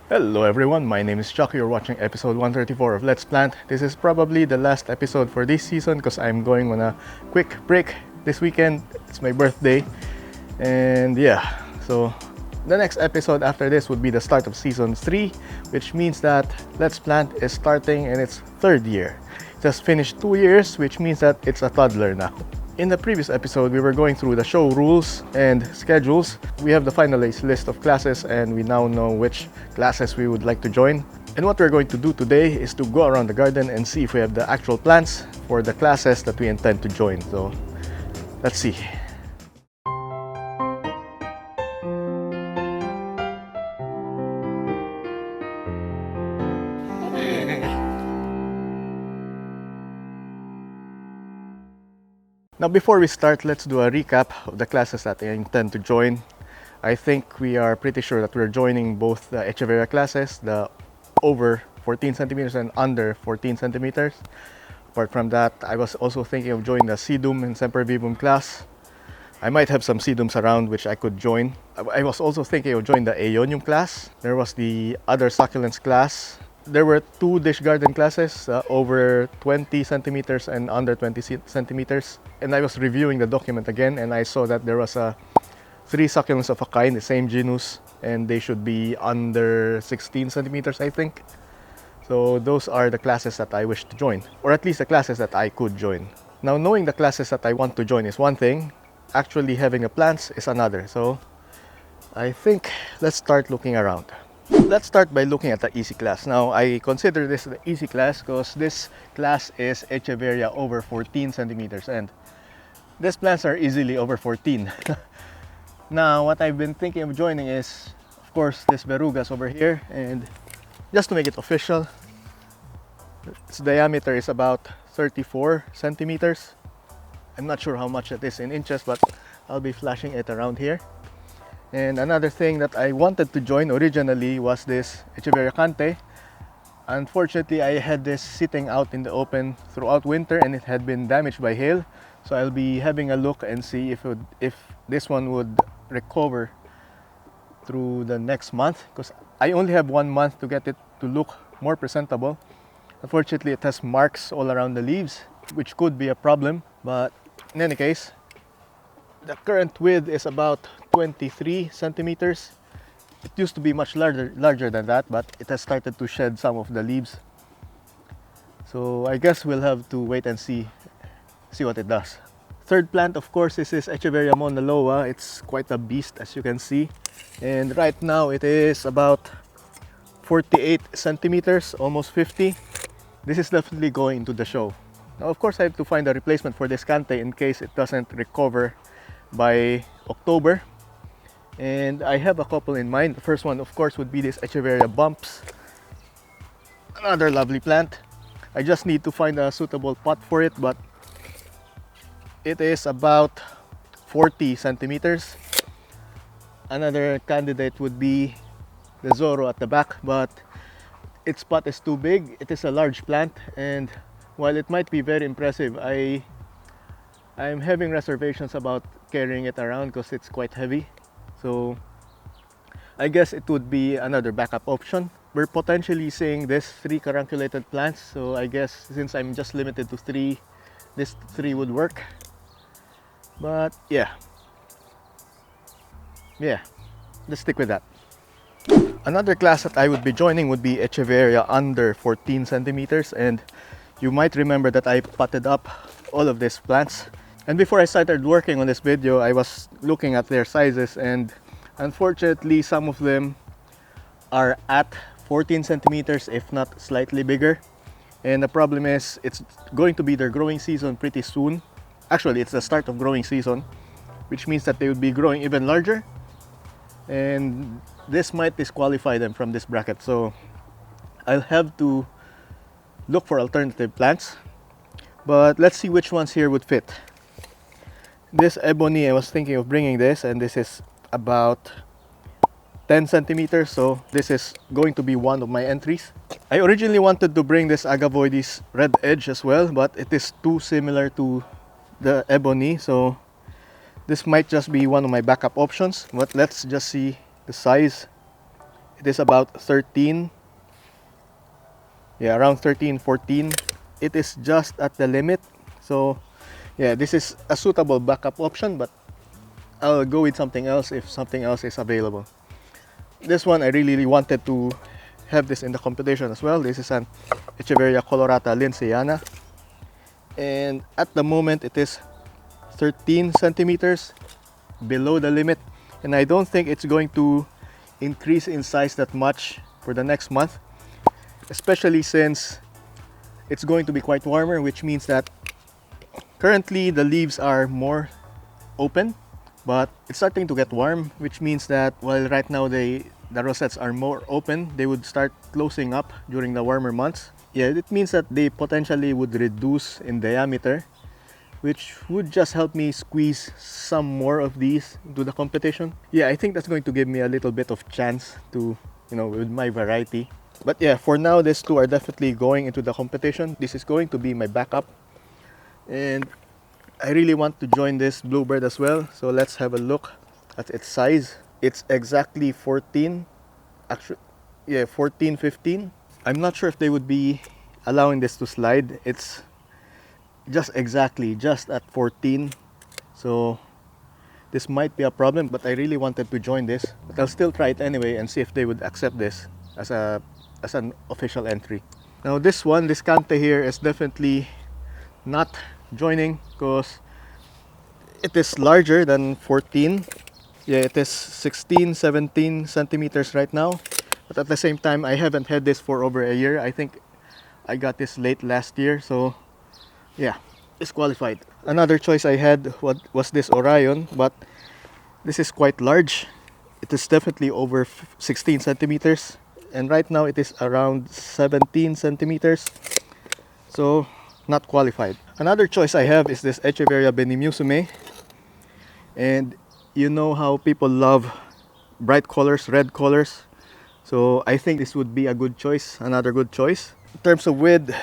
Hello everyone, my name is Chuck. You're watching episode 134 of Let's Plant. This is probably the last episode for this season because I'm going on a quick break this weekend. It's my birthday. And yeah, so the next episode after this would be the start of season 3, which means that Let's Plant is starting in its third year. It just finished 2 years, which means that it's a toddler now. In the previous episode, we were going through the show rules and schedules. We have the finalized list of classes and we now know which classes we would like to join. And what we're going to do today is to go around the garden and see if we have the actual plans for the classes that we intend to join. So let's see. Now before we start, let's do a recap of the classes that I intend to join. I think we are pretty sure that we're joining both the HIV Area classes, the over 14 centimeters and under 14 centimeters. Apart from that, I was also thinking of joining the Sedum and Sempervivum class. I might have some sedums around which I could join. I was also thinking of joining the Aeonium class. There was the other succulents class. There were 2 dish garden classes, over 20 centimeters and under 20 centimeters. And I was reviewing the document again and I saw that there was 3 succulents of a kind, the same genus, and they should be under 16 centimeters, I think. So those are the classes that I wish to join, or at least the classes that I could join. Now, knowing the classes that I want to join is one thing, actually having a plans is another. So I think let's start looking around. Let's start by looking at the easy class. Now, I consider this the easy class because this class is HIV Area over 14 centimeters and these plants are easily over 14. Now, what I've been thinking of joining is, of course, this verrugas over here, and just to make it official, its diameter is about 34 centimeters. I'm not sure how much it is in inches, but I'll be flashing it around here. And another thing that I wanted to join originally was this Echeveria cante. Unfortunately, I had this sitting out in the open throughout winter and it had been damaged by hail. So I'll be having a look and see if this one would recover through the next month, because I only have 1 month to get it to look more presentable. Unfortunately, it has marks all around the leaves, which could be a problem. But in any case, the current width is about 23 centimeters. It used to be much larger than that, but it has started to shed some of the leaves. So I guess we'll have to wait and see what it does. Third plant, of course, this is Echeveria Mona Loa. It's quite a beast, as you can see. And right now it is about 48 centimeters, almost 50. This is definitely going into the show. Now, of course, I have to find a replacement for this cante in case it doesn't recover by October. And I have a couple in mind. The first one, of course, would be this Echeveria Bumps. Another lovely plant. I just need to find a suitable pot for it, but it is about 40 centimeters. Another candidate would be the Zorro at the back, but its pot is too big. It is a large plant, and while it might be very impressive, I'm having reservations about carrying it around because it's quite heavy. So I guess it would be another backup option. We're potentially seeing this 3 carunculated plants, so I guess since I'm just limited to 3, this 3 would work. But yeah, let's stick with that. Another class that I would be joining would be Echeveria under 14 centimeters, and you might remember that I potted up all of these plants. And before I started working on this video, I was looking at their sizes, and unfortunately some of them are at 14 centimeters, if not slightly bigger. And the problem is it's going to be their growing season pretty soon. Actually, it's the start of growing season, which means that they would be growing even larger, and this might disqualify them from this bracket. So I'll have to look for alternative plants, but let's see which ones here would fit. This ebony, I was thinking of bringing this, and this is about 10 centimeters, so this is going to be one of my entries. I originally wanted to bring this Agavoides red edge as well, but it is too similar to the ebony, so this might just be one of my backup options. But let's just see the size it is about 13, yeah, around 13, 14. It is just at the limit. So yeah, this is a suitable backup option, but I'll go with something else if something else is available. This one I really wanted to have this in the competition as well. This is an Echeveria colorata lindsayana, and at the moment it is 13 centimeters below the limit, and I don't think it's going to increase in size that much for the next month, especially since it's going to be quite warmer, which means that currently the leaves are more open, but it's starting to get warm, which means that while right now the rosettes are more open, they would start closing up during the warmer months. Yeah, it means that they potentially would reduce in diameter, which would just help me squeeze some more of these into the competition. Yeah, I think that's going to give me a little bit of chance to, with my variety. But yeah, for now, these two are definitely going into the competition. This is going to be my backup. And I really want to join this bluebird as well. So let's have a look at its size. It's exactly 14, actually, yeah, 14, 15. I'm not sure if they would be allowing this to slide. It's just at 14. So this might be a problem, but I really wanted to join this. But I'll still try it anyway and see if they would accept this as an official entry. Now this one, this Cante here, is definitely not joining because it is larger than 14. Yeah, it is 16, 17 centimeters right now. But at the same time, I haven't had this for over a year. I think I got this late last year, so yeah, disqualified. Another choice I had was this Orion, but this is quite large. It is definitely over 16 centimeters, and right now it is around 17 centimeters, so not qualified. Another choice I have is this Echeveria benimusume, and you know how people love bright colors, red colors, so I think this would be a good choice, another good choice. In terms of width,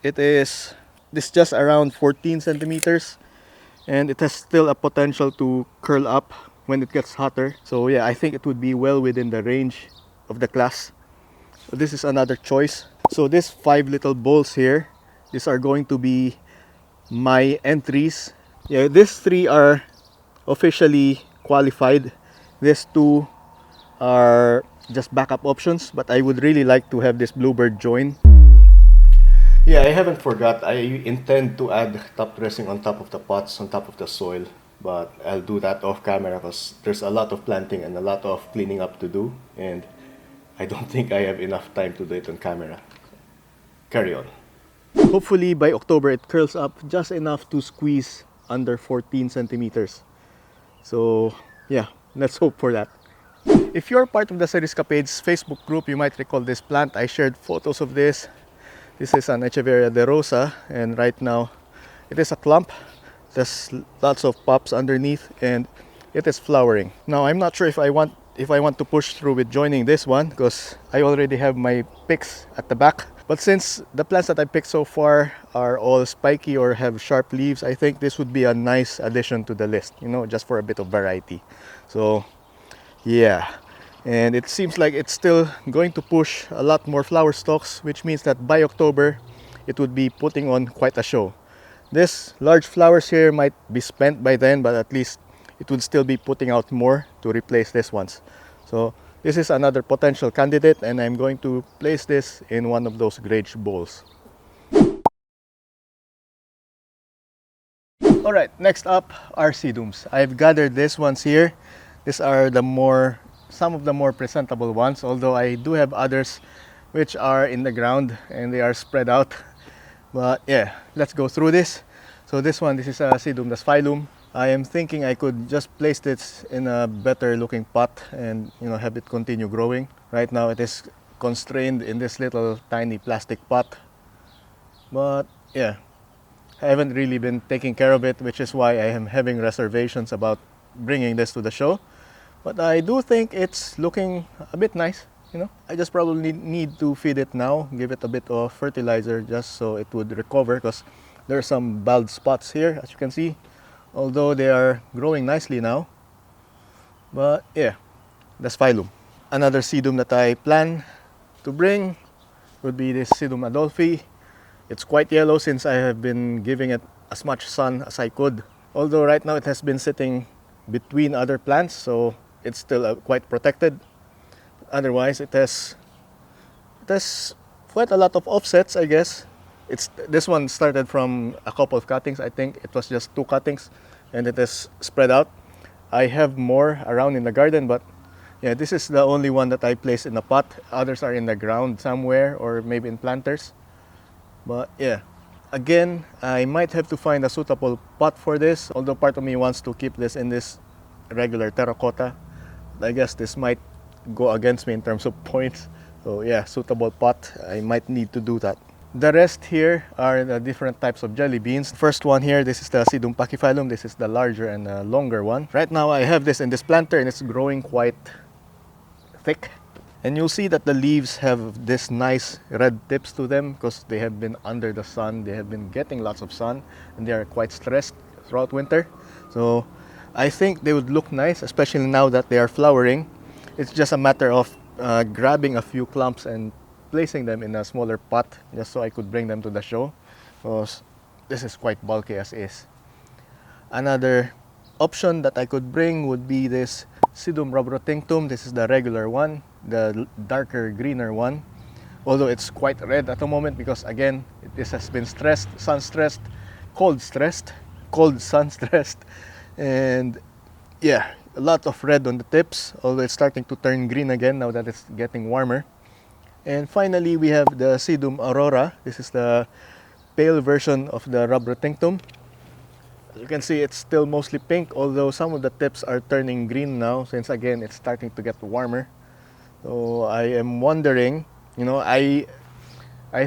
it is just around 14 centimeters, and it has still a potential to curl up when it gets hotter. So yeah, I think it would be well within the range of the class. So this is another choice. So these 5 little bowls here, these are going to be my entries. Yeah, these 3 are officially qualified. These 2 are just backup options, but I would really like to have this bluebird join. Yeah, I haven't forgot. I intend to add top dressing on top of the pots, on top of the soil, but I'll do that off camera because there's a lot of planting and a lot of cleaning up to do, and I don't think I have enough time to do it on camera. Carry on. Hopefully by October it curls up just enough to squeeze under 14 centimeters. So yeah, let's hope for that. If you're part of the Cerriscapades Facebook group, you might recall this plant. I shared photos of this. This is an Echeveria DeRosa, and right now it is a clump. There's lots of pops underneath, and it is flowering. Now I'm not sure if I want to push through with joining this one because I already have my picks at the back. But since the plants that I picked so far are all spiky or have sharp leaves, I think this would be a nice addition to the list, just for a bit of variety. So yeah, and it seems like it's still going to push a lot more flower stalks, which means that by October it would be putting on quite a show. This large flowers here might be spent by then, but at least it would still be putting out more to replace these ones. So this is another potential candidate, and I'm going to place this in one of those grage bowls. Alright, next up are sedums. I've gathered these ones here. These are some of the more presentable ones, although I do have others which are in the ground and they are spread out. But yeah, let's go through this. So this is a sedum das phylum. I am thinking I could just place this in a better looking pot and have it continue growing. Right now it is constrained in this little tiny plastic pot. But yeah, I haven't really been taking care of it, which is why I am having reservations about bringing this to the show. But I do think it's looking a bit nice, I just probably need to feed it now, give it a bit of fertilizer just so it would recover, because there are some bald spots here, as you can see, although they are growing nicely now. But yeah, that's phylum. Another sedum that I plan to bring would be this sedum adolphi. It's quite yellow since I have been giving it as much sun as I could. Although right now it has been sitting between other plants, so it's still quite protected. Otherwise, it has quite a lot of offsets, I guess. This one started from a couple of cuttings. I think it was just 2 cuttings, and it is spread out. I have more around in the garden, but yeah, this is the only one that I placed in a pot. Others are in the ground somewhere or maybe in planters. But yeah, again, I might have to find a suitable pot for this. Although part of me wants to keep this in this regular terracotta. I guess this might go against me in terms of points. So yeah, suitable pot, I might need to do that. The rest here are the different types of jelly beans. First one here, this is the Sedum pachyphilum. This is the larger and longer one. Right now I have this in this planter and it's growing quite thick. And you'll see that the leaves have this nice red tips to them because they have been under the sun. They have been getting lots of sun and they are quite stressed throughout winter. So I think they would look nice, especially now that they are flowering. It's just a matter of grabbing a few clumps and placing them in a smaller pot just so I could bring them to the show, because this is quite bulky as is. Another option that I could bring would be this Sedum rubrotinctum. This is the regular one, the darker greener one, although it's quite red at the moment because again this has been stressed, sun stressed, cold sun stressed, and yeah, a lot of red on the tips, although it's starting to turn green again now that it's getting warmer. And finally, we have the Sedum aurora. This is the pale version of the rubrotinctum. As you can see, it's still mostly pink, although some of the tips are turning green now since again it's starting to get warmer. So I am wondering, I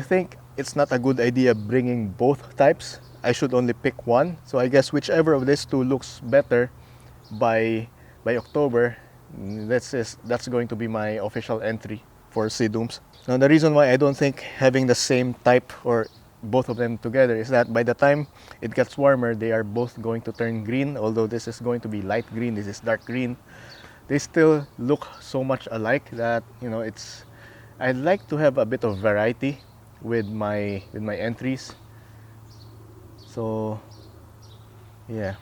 think it's not a good idea bringing both types. I should only pick one. So I guess whichever of these two looks better by October, that's going to be my official entry for sedums. Now the reason why I don't think having the same type or both of them together is that by the time it gets warmer, they are both going to turn green. Although this is going to be light green, this is dark green, they still look so much alike that I'd like to have a bit of variety with my entries. So yeah.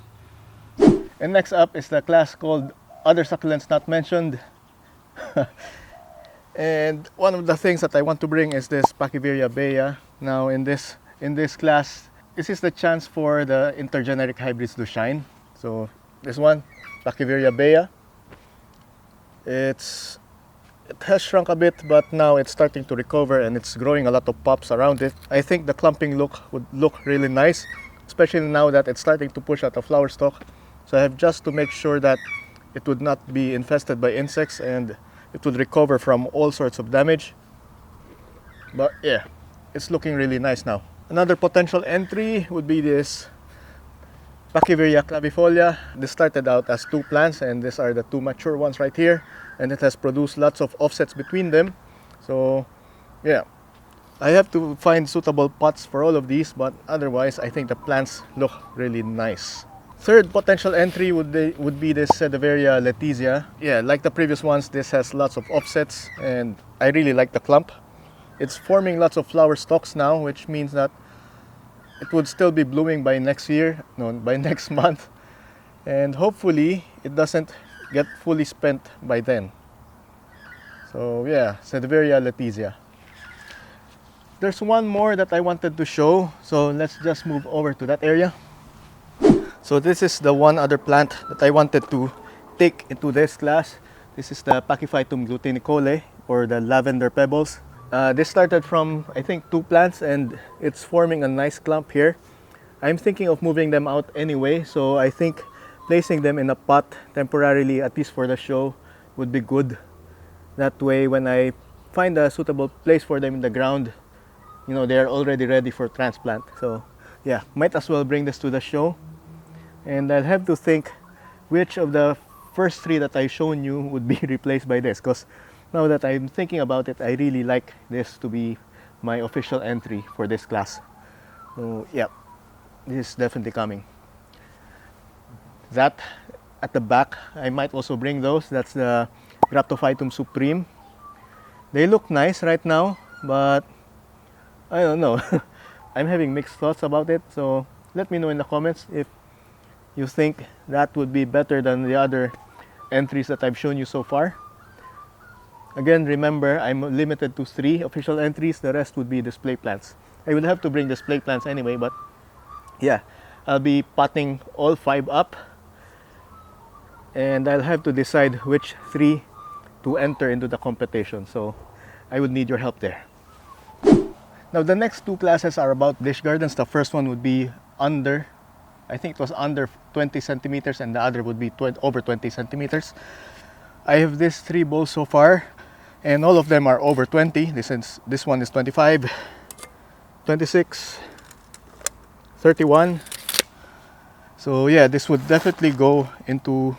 And next up is the class called Other Succulents Not Mentioned. And one of the things that I want to bring is this Pachyveria bea. Now in this class, this is the chance for the intergeneric hybrids to shine. So this one, Pachyveria bea, it has shrunk a bit, but now it's starting to recover and it's growing a lot of pops around it. I think the clumping look would look really nice, especially now that it's starting to push out a flower stalk. So I have just to make sure that it would not be infested by insects and it would recover from all sorts of damage. But yeah, it's looking really nice now. Another potential entry would be this Pachyveria clavifolia. This started out as 2 plants and these are the 2 mature ones right here, and it has produced lots of offsets between them. So yeah, I have to find suitable pots for all of these, but otherwise I think the plants look really nice. Third potential entry would be this Cerriscapades letizia. Yeah, like the previous ones, this has lots of offsets and I really like the clump. It's forming lots of flower stalks now, which means that it would still be blooming by next month. And hopefully it doesn't get fully spent by then. So yeah, Cerriscapades letizia. There's one more that I wanted to show, so let's just move over to that area. So this is the one other plant that I wanted to take into this class. This is the Pachyphytum glutinicole, or the lavender pebbles. This started from, I think, 2 plants and it's forming a nice clump here. I'm thinking of moving them out anyway, so I think placing them in a pot temporarily, at least for the show, would be good. That way, when I find a suitable place for them in the ground, they are already ready for transplant. So yeah, might as well bring this to the show. And I'll have to think which of the first 3 that I've shown you would be replaced by this, because now that I'm thinking about it, I really like this to be my official entry for this class. So yeah, this is definitely coming. That at the back, I might also bring those. That's the Graptophytum supreme. They look nice right now, but I don't know. I'm having mixed thoughts about it, so let me know in the comments if you think that would be better than the other entries that I've shown you so far. Again, remember, I'm limited to 3 official entries. The rest would be display plants. I will have to bring display plants anyway, but yeah, I'll be potting all 5 up, and I'll have to decide which 3 to enter into the competition. So I would need your help there. Now the next 2 classes are about dish gardens. The first one would be under, I think it was under 20 centimeters, and the other would be over 20 centimeters. I have these 3 bowls so far, and all of them are over 20. This one is 25, 26, 31. So yeah, this would definitely go into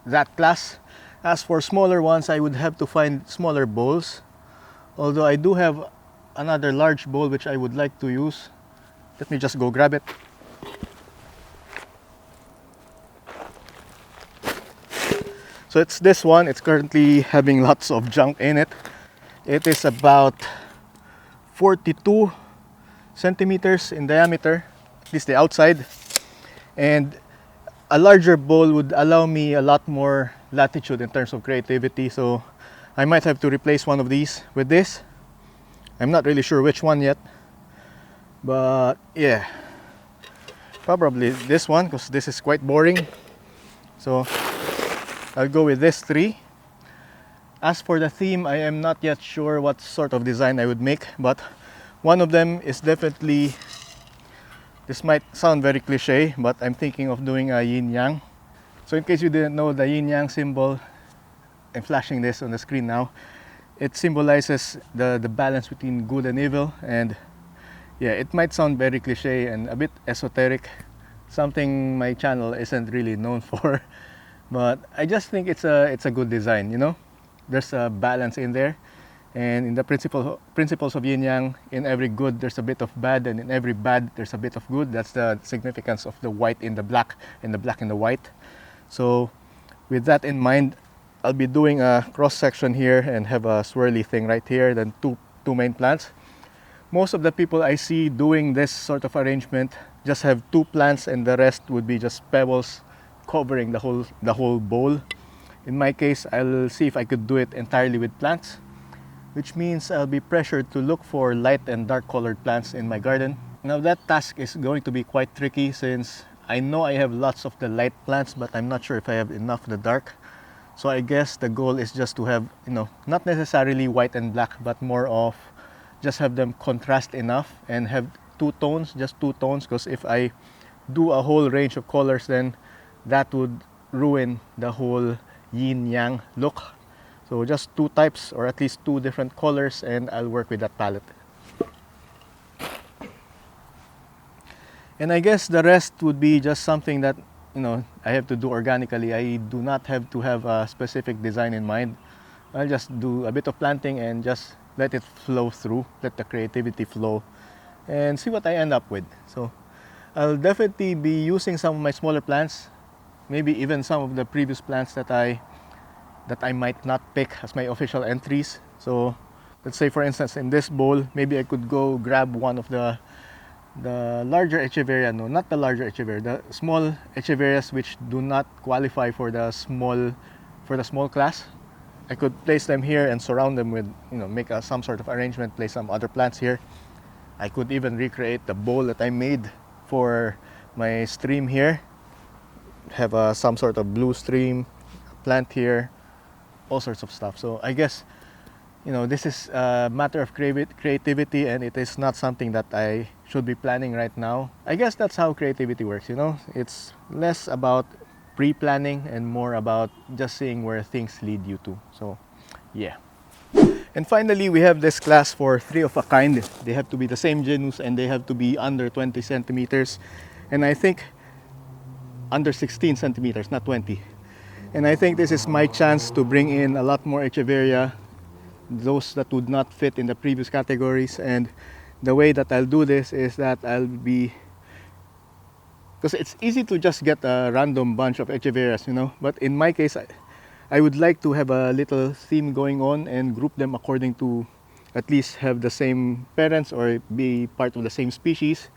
that class. As for smaller ones, I would have to find smaller bowls. Although I do have another large bowl which I would like to use. Let me just go grab it. So it's this one. It's currently having lots of junk in it. It is about 42 centimeters in diameter, at least the outside. And a larger bowl would allow me a lot more latitude in terms of creativity. So I might have to replace one of these with this. I'm not really sure which one yet, but yeah, probably this one, because this is quite boring. So I'll go with this 3. As for the theme, I am not yet sure what sort of design I would make, but one of them is definitely, this might sound very cliche, but I'm thinking of doing a yin-yang. So in case you didn't know, the yin-yang symbol, I'm flashing this on the screen now. It symbolizes the balance between good and evil, and yeah, it might sound very cliche and a bit esoteric, something my channel isn't really known for, but I just think it's a good design, you know. There's a balance in there, and in the principles of yin-yang, in every good there's a bit of bad, and in every bad there's a bit of good. That's the significance of the white in the black and the black in the white. So with that in mind, I'll be doing a cross section here and have a swirly thing right here, then two main plants. Most of the people I see doing this sort of arrangement just have 2 plants, and the rest would be just pebbles covering the whole bowl. In my case, I'll see if I could do it entirely with plants, which means I'll be pressured to look for light and dark colored plants in my garden. Now that task is going to be quite tricky, since I know I have lots of the light plants, but I'm not sure if I have enough of the dark. So I guess the goal is just to have, you know, not necessarily white and black, but more of just have them contrast enough and have 2 tones, just 2 tones, because if I do a whole range of colors, then that would ruin the whole yin-yang look. So just 2 types, or at least 2 different colors, and I'll work with that palette. And I guess the rest would be just something that, you know, I have to do organically. I do not have to have a specific design in mind. I'll just do a bit of planting and just let it flow through, let the creativity flow, and see what I end up with. So I'll definitely be using some of my smaller plants, maybe even some of the previous plants that I might not pick as my official entries. So let's say, for instance, in this bowl, maybe I could go grab one of the larger echeveria, no, not the larger echeveria, the small echeverias which do not qualify for the small class. I could place them here and surround them with, you know, make some sort of arrangement, place some other plants here. I could even recreate the bowl that I made for my stream here. Have some sort of blue stream plant here, all sorts of stuff. So I guess, you know, this is a matter of creativity, and it is not something that I should be planning right now. I guess that's how creativity works, you know. It's less about pre-planning and more about just seeing where things lead you to. So yeah. And finally, we have this class for 3 of a kind. They have to be the same genus, and they have to be under 20 centimeters. And I think under 16 centimeters, not 20. And I think this is my chance to bring in a lot more echeveria, those that would not fit in the previous categories. And the way that I'll do this is that I'll be, because it's easy to just get a random bunch of echeverias, you know, but in my case, I would like to have a little theme going on and group them according to at least have the same parents or be part of the same species.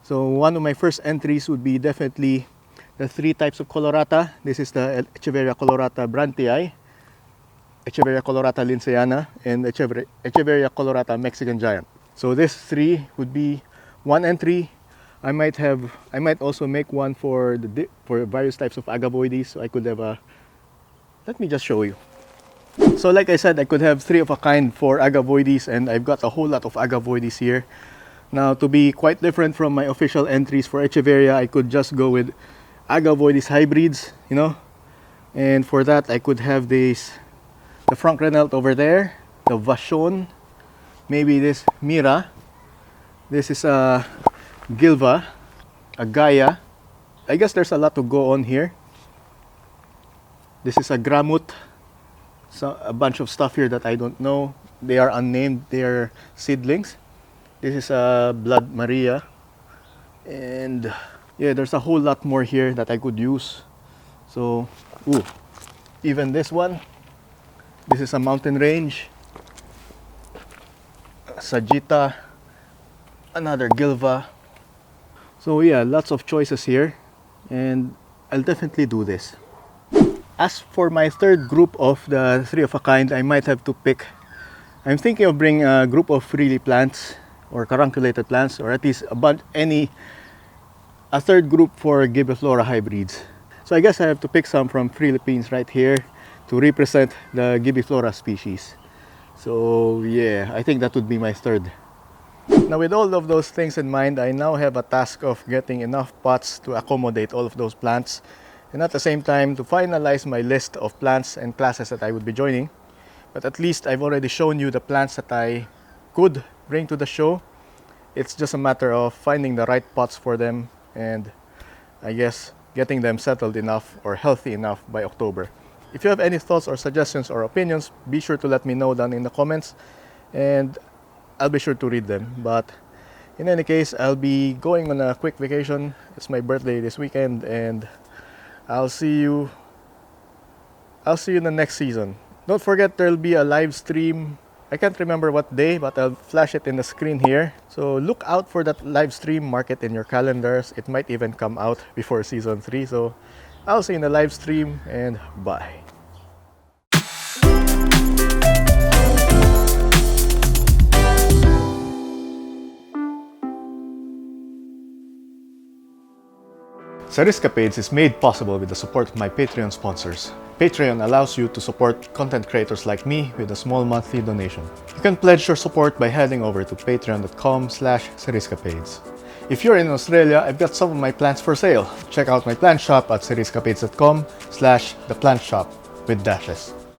So one of my first entries would be definitely the 3 types of colorata. This is the Echeveria colorata brantii, Echeveria colorata lindsayana, and Echeveria colorata Mexican giant. So this 3 would be one entry. I might also make one for various types of agavoides. So I could have a, let me just show you. So like I said, I could have 3 of a kind for agavoides, and I've got a whole lot of agavoides here. Now, to be quite different from my official entries for Echeveria, I could just go with agavoides hybrids, you know. And for that, I could have the Frank Renelt over there, the Vachon, maybe this Mira. This is a Gilva, a Gaia. I guess there's a lot to go on here. This is a Gramut. So a bunch of stuff here that I don't know. They are unnamed. They are seedlings. This is a Blood Maria. And yeah, there's a whole lot more here that I could use. So, even this one. This is a mountain range. Sagitta. Another Gilva. So yeah, lots of choices here. And I'll definitely do this. As for my third group of the 3 of a kind, I might have to pick. I'm thinking of bringing a group of frilly plants or carunculated plants, or at least a third group for Gibiflora hybrids. So I guess I have to pick some from Philippines right here to represent the Gibiflora species. So yeah, I think that would be my third. Now with all of those things in mind, I now have a task of getting enough pots to accommodate all of those plants, and at the same time to finalize my list of plants and classes that I would be joining. But at least I've already shown you the plants that I could bring to the show. It's just a matter of finding the right pots for them and I guess getting them settled enough or healthy enough by October. If you have any thoughts or suggestions or opinions, be sure to let me know down in the comments and I'll be sure to read them. But in any case, I'll be going on a quick vacation. It's my birthday this weekend and I'll see you in the next season. Don't forget there'll be a live stream. I can't remember what day, but I'll flash it in the screen here. So look out for that live stream, mark it in your calendars. It might even come out before season 3. So I'll see you in the live stream and bye. Cerriscapades is made possible with the support of my Patreon sponsors. Patreon allows you to support content creators like me with a small monthly donation. You can pledge your support by heading over to patreon.com/Cerriscapades. If you're in Australia, I've got some of my plants for sale. Check out my plant shop at cerriscapades.com/theplant shop with dashes.